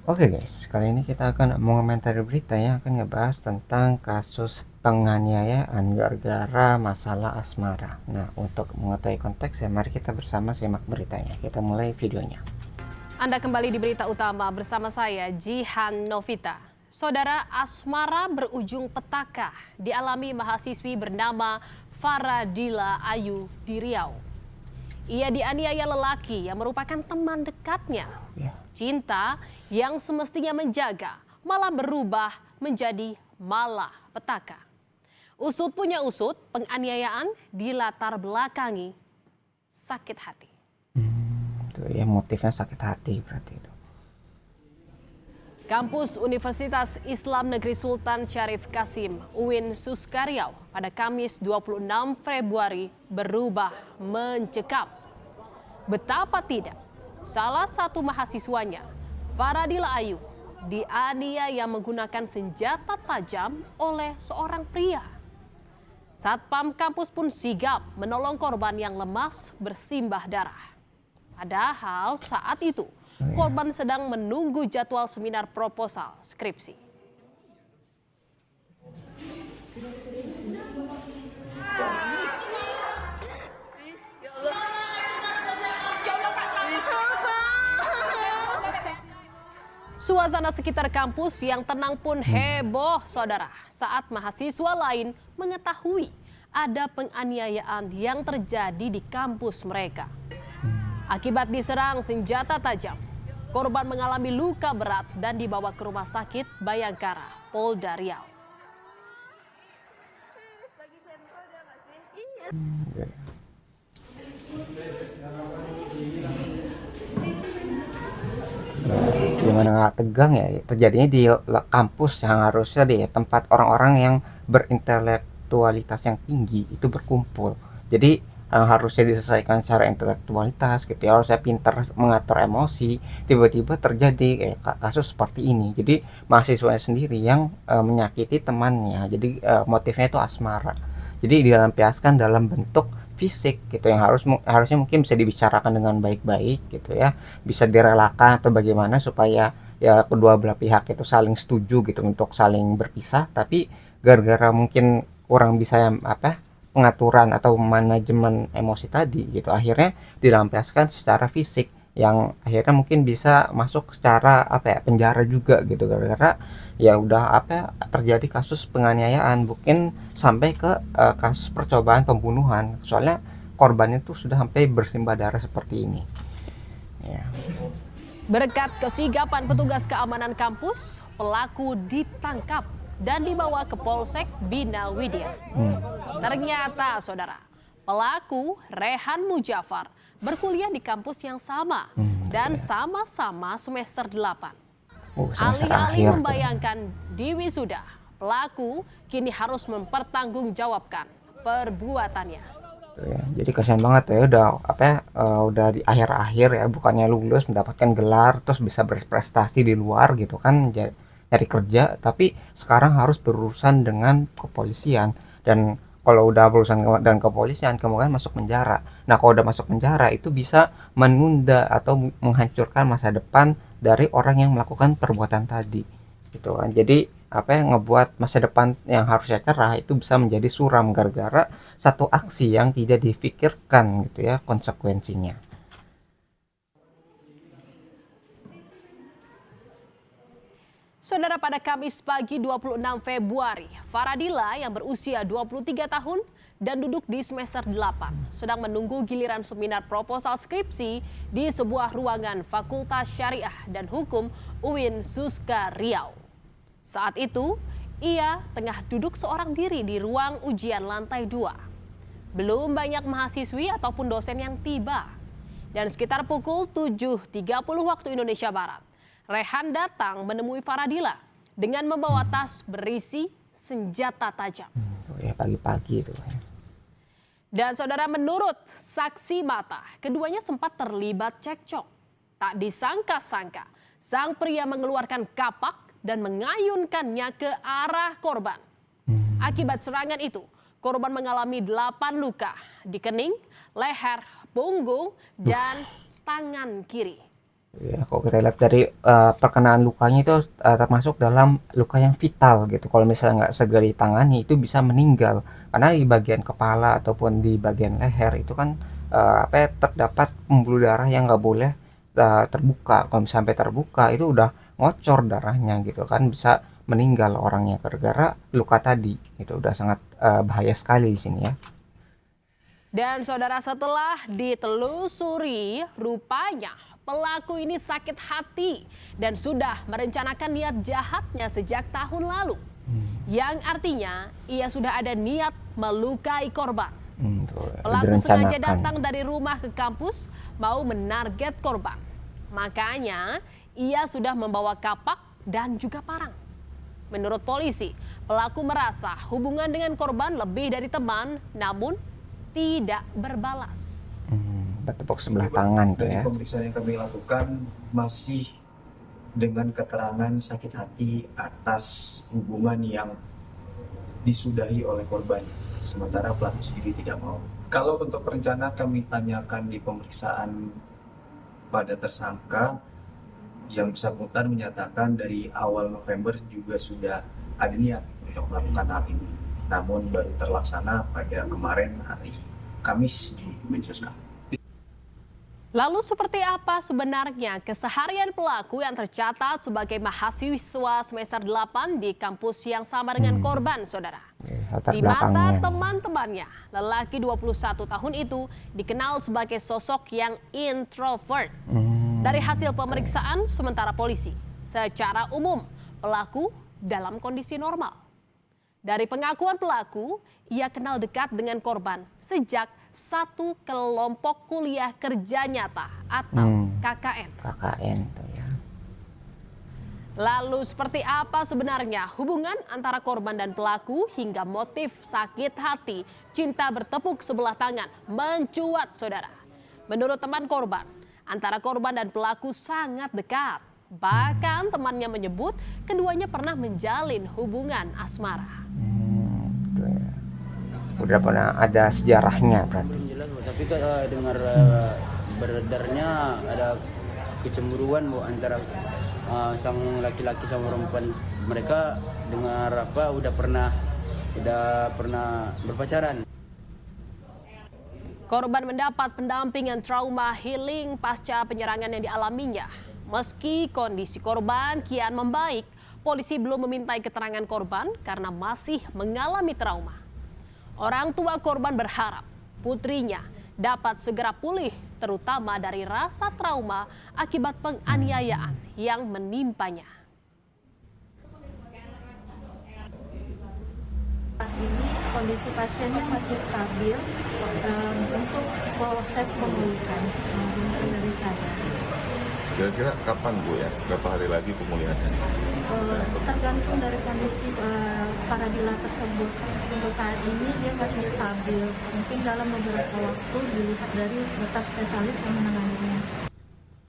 Oke guys, kali ini kita akan mengomentari berita yang akan ngebahas tentang kasus penganiayaan gara-gara masalah asmara. Nah, untuk mengetahui konteksnya, mari kita bersama simak beritanya. Kita mulai videonya. Anda kembali di berita utama bersama saya, Jihan Novita. Saudara, asmara berujung petaka dialami mahasiswi bernama Faradila Ayu di Riau. Ia dianiaya lelaki yang merupakan teman dekatnya. Ya. Cinta yang semestinya menjaga malah berubah menjadi malapetaka. Usut punya usut, penganiayaan dilatar belakangi sakit hati. Itu ya motifnya sakit hati berarti itu. Kampus Universitas Islam Negeri Sultan Syarif Kasim, UIN Suskaryau, pada Kamis 26 Februari berubah mencekam. Betapa tidak, salah satu mahasiswanya, Faradila Ayu, dianiaya menggunakan senjata tajam oleh seorang pria. Satpam kampus pun sigap menolong korban yang lemas bersimbah darah. Padahal saat itu, korban sedang menunggu jadwal seminar proposal skripsi. Suasana sekitar kampus yang tenang pun heboh, saudara, saat mahasiswa lain mengetahui ada penganiayaan yang terjadi di kampus mereka. Akibat diserang senjata tajam, korban mengalami luka berat dan dibawa ke rumah sakit Bayangkara, Polda Riau. Gimana nggak tegang ya, terjadinya di kampus yang harusnya di tempat orang-orang yang berintelektualitas yang tinggi itu berkumpul. Jadi harusnya diselesaikan secara intelektualitas gitu ya, harusnya pintar mengatur emosi. Tiba-tiba terjadi kayak kasus seperti ini, jadi mahasiswanya sendiri yang menyakiti temannya. Jadi motifnya itu asmara, jadi dilampiaskan dalam bentuk fisik gitu, yang harusnya mungkin bisa dibicarakan dengan baik-baik gitu ya, bisa direlakan atau bagaimana supaya ya kedua belah pihak itu saling setuju gitu untuk saling berpisah. Tapi gara-gara mungkin kurang bisa pengaturan atau manajemen emosi tadi gitu, akhirnya dilampiaskan secara fisik, yang akhirnya mungkin bisa masuk secara penjara juga gitu, gara-gara ya udah terjadi kasus penganiayaan, mungkin sampai ke kasus percobaan pembunuhan, soalnya korbannya tuh sudah sampai bersimbah darah seperti ini ya. Berkat kesigapan petugas keamanan kampus, pelaku ditangkap dan dibawa ke Polsek Bina Widya. Ternyata, saudara, pelaku Rehan Mujafar berkuliah di kampus yang sama dan sama-sama semester 8. Semester Alih-alih akhir tuh. membayangkan di wisuda, pelaku kini harus mempertanggungjawabkan perbuatannya. Ya. Jadi kasihan banget ya, udah di akhir-akhir ya, bukannya lulus mendapatkan gelar terus bisa berprestasi di luar gitu kan, nyari kerja, tapi sekarang harus berurusan dengan kepolisian. Dan kalau udah berurusan dengan kepolisian, kemungkinan masuk penjara. Nah, kalau udah masuk penjara itu bisa menunda atau menghancurkan masa depan dari orang yang melakukan perbuatan tadi gitu kan. Jadi yang ngebuat masa depan yang harusnya cerah itu bisa menjadi suram gara-gara satu aksi yang tidak difikirkan gitu ya konsekuensinya. Saudara, pada Kamis pagi 26 Februari, Faradila yang berusia 23 tahun dan duduk di semester 8 sedang menunggu giliran seminar proposal skripsi di sebuah ruangan Fakultas Syariah dan Hukum UIN Suskaryau. Saat itu, ia tengah duduk seorang diri di ruang ujian lantai 2. Belum banyak mahasiswi ataupun dosen yang tiba. Dan sekitar pukul 7.30 waktu Indonesia Barat, Rehan datang menemui Faradila dengan membawa tas berisi senjata tajam. Ya pagi-pagi itu. Dan saudara, menurut saksi mata, keduanya sempat terlibat cekcok. Tak disangka-sangka, sang pria mengeluarkan kapak dan mengayunkannya ke arah korban. Akibat serangan itu, korban mengalami 8 luka di kening, leher, punggung, dan tangan kiri. Ya, kalau kita lihat dari perkenaan lukanya itu termasuk dalam luka yang vital gitu. Kalau misalnya nggak segera ditangani itu bisa meninggal karena di bagian kepala ataupun di bagian leher itu kan apa ya, terdapat pembuluh darah yang nggak boleh terbuka. Kalau sampai terbuka itu udah ngocor darahnya gitu kan, bisa meninggal orangnya gara-gara luka tadi. Itu udah sangat bahaya sekali di sini ya. Dan saudara, setelah ditelusuri, rupanya pelaku ini sakit hati dan sudah merencanakan niat jahatnya sejak tahun lalu. Yang artinya ia sudah ada niat melukai korban. Tuh, Pelaku sengaja direncanakan. datang dari rumah ke kampus mau menarget korban. Makanya ia sudah membawa kapak dan juga parang. Menurut polisi, pelaku merasa hubungan dengan korban lebih dari teman, namun tidak berbalas. Bertepuk sebelah tangan tuh Dari ya. pemeriksaan yang kami lakukan masih dengan keterangan sakit hati atas hubungan yang disudahi oleh korban, sementara pelaku sendiri tidak mau. Kalau untuk rencana kami tanyakan di pemeriksaan pada tersangka, yang bersangkutan menyatakan dari awal November juga sudah ada niat untuk melakukan hal ini, namun baru terlaksana pada kemarin hari Kamis di Mencuska. Lalu seperti apa sebenarnya keseharian pelaku yang tercatat sebagai mahasiswa semester 8 di kampus yang sama dengan korban, saudara? Latar Di mata belakangnya. teman-temannya, lelaki 21 tahun itu dikenal sebagai sosok yang introvert. Dari hasil pemeriksaan sementara polisi, secara umum pelaku dalam kondisi normal. Dari pengakuan pelaku, ia kenal dekat dengan korban sejak satu kelompok kuliah kerja nyata atau KKN. KKN tuh ya. Lalu seperti apa sebenarnya hubungan antara korban dan pelaku hingga motif sakit hati, cinta bertepuk sebelah tangan mencuat, saudara. Menurut teman korban, antara korban dan pelaku sangat dekat. Bahkan temannya menyebut keduanya pernah menjalin hubungan asmara. Tuh ya. Udah pernah ada sejarahnya berarti. Belum jelas Bu, tapi dengar beredarnya ada kecemburuan Bu antara sang laki-laki sama perempuan. Mereka dengar udah pernah berpacaran. Korban mendapat pendampingan trauma healing pasca penyerangan yang dialaminya. Meski kondisi korban kian membaik, polisi belum memintai keterangan korban karena masih mengalami trauma. Orang tua korban berharap putrinya dapat segera pulih, terutama dari rasa trauma akibat penganiayaan yang menimpanya. Saat ini kondisi pasiennya masih stabil untuk proses pemulihan dari saya. Kira-kira kapan Bu ya? Berapa hari lagi pemulihannya? Tergantung dari kondisi Faradila tersebut. Untuk saat ini dia masih stabil. Mungkin dalam beberapa waktu dilihat dari dokter spesialis yang menanganinya.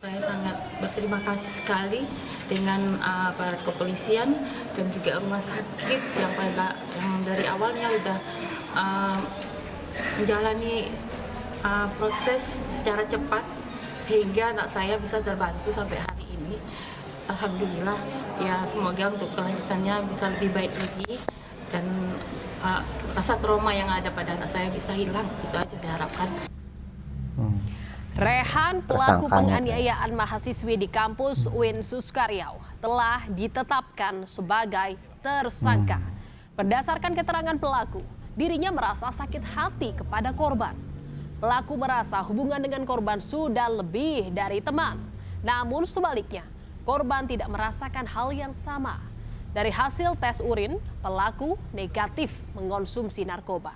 Saya sangat berterima kasih sekali dengan aparat kepolisian dan juga rumah sakit yang dari awalnya sudah menjalani proses secara cepat sehingga anak saya bisa terbantu sampai hari ini. Alhamdulillah, ya semoga untuk kelanjutannya bisa lebih baik lagi dan rasa trauma yang ada pada anak saya bisa hilang. Itu aja saya harapkan. Rehan, pelaku Tersangkanya. penganiayaan mahasiswi di kampus UIN Suskaryau, telah ditetapkan sebagai tersangka. Berdasarkan keterangan pelaku, dirinya merasa sakit hati kepada korban. Pelaku merasa hubungan dengan korban sudah lebih dari teman. Namun sebaliknya, korban tidak merasakan hal yang sama. Dari hasil tes urin, pelaku negatif mengonsumsi narkoba.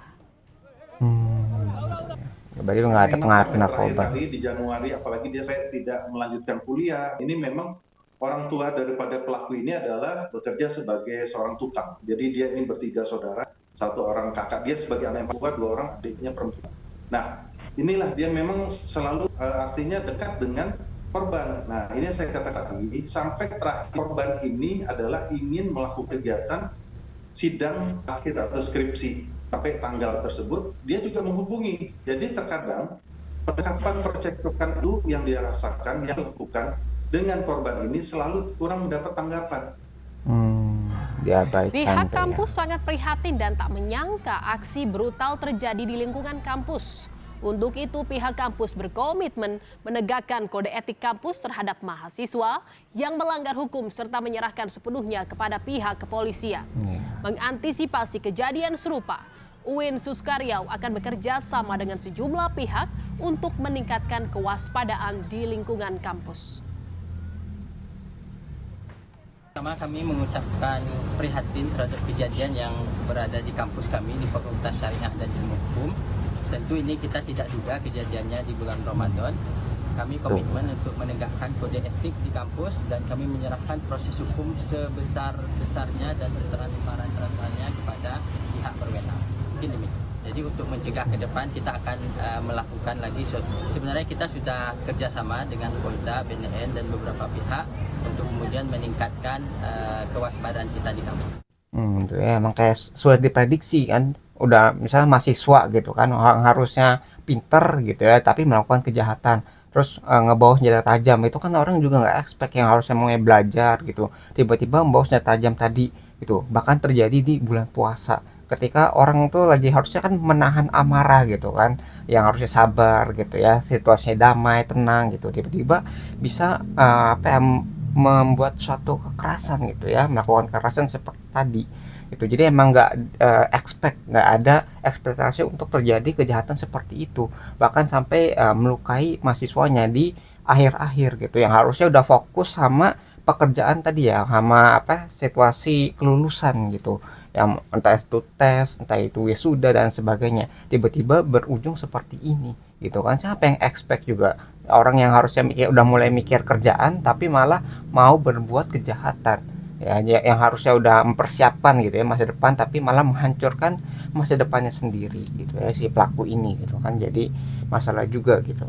Berarti nggak ada pengaruh Terakhir narkoba. kali di Januari, apalagi saya tidak melanjutkan kuliah. Ini memang orang tua daripada pelaku ini adalah bekerja sebagai seorang tukang. Jadi dia ini bertiga saudara, satu orang kakak dia sebagai anak yang tua, dua orang adiknya perempuan. Nah, inilah dia memang selalu artinya dekat dengan korban. Nah, ini saya katakan tadi, sampai terakhir korban ini adalah ingin melakukan kegiatan sidang akhir atau skripsi. Sampai tanggal tersebut, dia juga menghubungi. Jadi terkadang percakapan percakapan itu yang dia rasakan, yang dilakukan, dengan korban ini selalu kurang mendapat tanggapan. Diabaikan Pihak tuh ya. kampus sangat prihatin dan tak menyangka aksi brutal terjadi di lingkungan kampus. Untuk itu pihak kampus berkomitmen menegakkan kode etik kampus terhadap mahasiswa yang melanggar hukum serta menyerahkan sepenuhnya kepada pihak kepolisian. Mengantisipasi kejadian serupa, UIN Suskaryau akan bekerja sama dengan sejumlah pihak untuk meningkatkan kewaspadaan di lingkungan kampus. Pertama kami mengucapkan prihatin terhadap kejadian yang berada di kampus kami di Fakultas Syariah dan Ilmu Hukum. Tentu ini kita tidak duga kejadiannya di bulan Ramadan. Kami komitmen untuk menegakkan kode etik di kampus dan kami menyerahkan proses hukum sebesar-besarnya dan setransparan-transparannya kepada pihak berwenang. Mungkin demikian. Jadi untuk mencegah ke depan kita akan melakukan lagi. Sebenarnya kita sudah kerjasama dengan Polda, BNN dan beberapa pihak untuk kemudian meningkatkan kewaspadaan kita di kampus. Itu ya, emang kayak sudah diprediksi kan, udah misalnya mahasiswa gitu kan, harusnya pinter gitu ya, tapi melakukan kejahatan, terus ngebawa senjata tajam, itu kan orang juga nggak expect, yang harusnya mau belajar gitu, tiba-tiba membawa senjata tajam tadi gitu. Bahkan terjadi di bulan puasa, ketika orang tuh lagi harusnya kan menahan amarah gitu kan, yang harusnya sabar gitu ya, situasinya damai, tenang gitu, tiba-tiba bisa membuat suatu kekerasan gitu ya, melakukan kekerasan seperti tadi itu. Jadi emang nggak nggak ada ekspektasi untuk terjadi kejahatan seperti itu, bahkan sampai melukai mahasiswanya di akhir-akhir gitu, yang harusnya udah fokus sama pekerjaan tadi ya, sama situasi kelulusan gitu, yang entah itu tes, entah itu wisuda dan sebagainya, tiba-tiba berujung seperti ini gitu kan. Siapa yang expect juga, orang yang harusnya udah mulai mikir kerjaan tapi malah mau berbuat kejahatan ya, yang harusnya udah mempersiapkan gitu ya masa depan, tapi malah menghancurkan masa depannya sendiri gitu ya, si pelaku ini gitu kan. Jadi masalah juga gitu.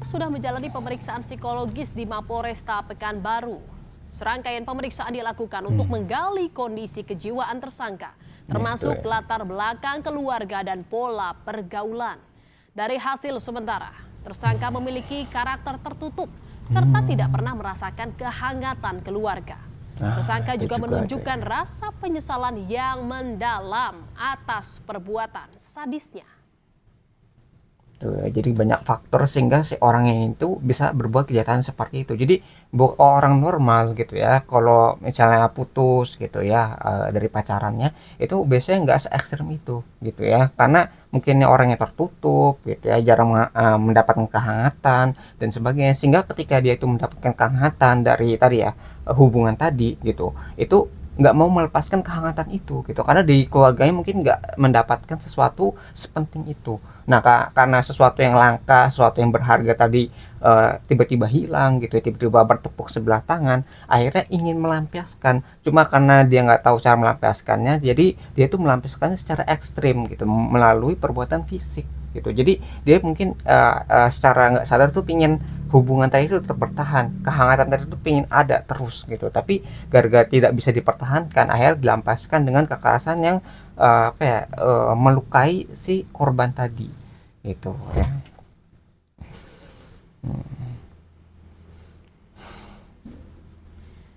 Sudah menjalani pemeriksaan psikologis di Mapolresta Pekanbaru. Serangkaian pemeriksaan dilakukan untuk menggali kondisi kejiwaan tersangka, termasuk latar belakang keluarga dan pola pergaulan. Dari hasil sementara, tersangka memiliki karakter tertutup serta tidak pernah merasakan kehangatan keluarga. Tersangka juga menunjukkan rasa penyesalan yang mendalam atas perbuatan sadisnya. Tuh, jadi banyak faktor sehingga si orangnya itu bisa berbuat kejahatan seperti itu. Jadi orang normal gitu ya, kalau misalnya putus gitu ya dari pacarannya, itu biasanya nggak se ekstrem itu gitu ya, karena mungkinnya orangnya tertutup gitu ya, jarang mendapatkan kehangatan dan sebagainya, sehingga ketika dia itu mendapatkan kehangatan dari tadi ya, hubungan tadi gitu, itu nggak mau melepaskan kehangatan itu gitu, karena di keluarganya mungkin nggak mendapatkan sesuatu sepenting itu. Nah karena sesuatu yang langka, sesuatu yang berharga tadi tiba-tiba hilang gitu, tiba-tiba bertepuk sebelah tangan, akhirnya ingin melampiaskan, cuma karena dia nggak tahu cara melampiaskannya, jadi dia tuh melampiaskannya secara ekstrim gitu, melalui perbuatan fisik gitu. Jadi dia mungkin secara nggak sadar tuh pingin hubungan tadi itu tetap bertahan, kehangatan tadi itu pingin ada terus gitu, tapi gara-gara tidak bisa dipertahankan, akhirnya dilampiaskan dengan kekerasan yang melukai si korban tadi gitu ya.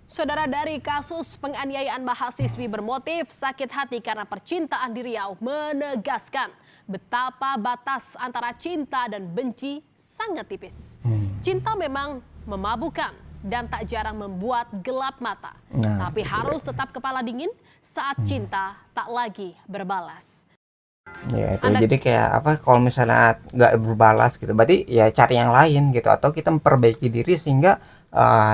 Saudara, dari kasus penganiayaan mahasiswi bermotif sakit hati karena percintaan di Riau menegaskan betapa batas antara cinta dan benci sangat tipis. Cinta memang memabukkan dan tak jarang membuat gelap mata. Tapi harus tetap kepala dingin saat cinta tak lagi berbalas. Ya itu jadi kayak kalau misalnya nggak berbalas gitu, berarti ya cari yang lain gitu, atau kita memperbaiki diri sehingga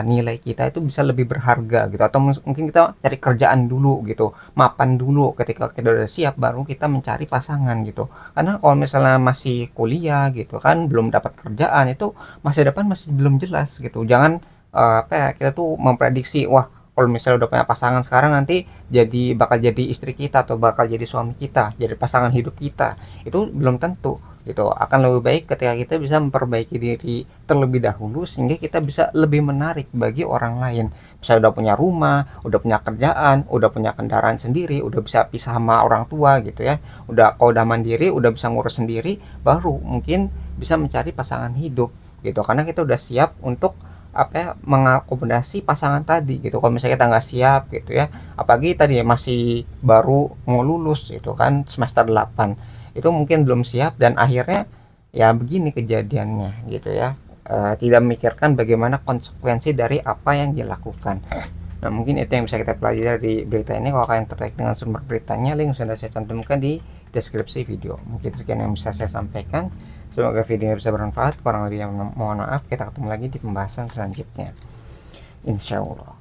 nilai kita itu bisa lebih berharga gitu, atau mungkin kita cari kerjaan dulu gitu, mapan dulu, ketika kita udah siap baru kita mencari pasangan gitu. Karena kalau misalnya masih kuliah gitu kan, belum dapat kerjaan, itu masa depan masih belum jelas gitu. Jangan kita tuh memprediksi, wah kalau misalnya udah punya pasangan sekarang, nanti bakal jadi istri kita atau bakal jadi suami kita, jadi pasangan hidup kita. Itu belum tentu gitu. Akan lebih baik ketika kita bisa memperbaiki diri terlebih dahulu, sehingga kita bisa lebih menarik bagi orang lain. Misalnya udah punya rumah, udah punya kerjaan, udah punya kendaraan sendiri, udah bisa pisah sama orang tua gitu ya, kalau udah mandiri, udah bisa ngurus sendiri, baru mungkin bisa mencari pasangan hidup gitu, karena kita udah siap untuk mengakomodasi pasangan tadi gitu. Kalau misalnya kita nggak siap gitu ya, apalagi tadi masih baru mau lulus itu kan semester 8, itu mungkin belum siap dan akhirnya ya begini kejadiannya gitu ya. Tidak memikirkan bagaimana konsekuensi dari apa yang dilakukan. Nah, mungkin itu yang bisa kita pelajari dari berita ini. Kalau kalian tertarik dengan sumber beritanya, link sudah saya cantumkan di deskripsi video. Mungkin sekian yang bisa saya sampaikan. Semoga videonya bisa bermanfaat. Kurang lebih mohon maaf. Kita ketemu lagi di pembahasan selanjutnya, insya Allah.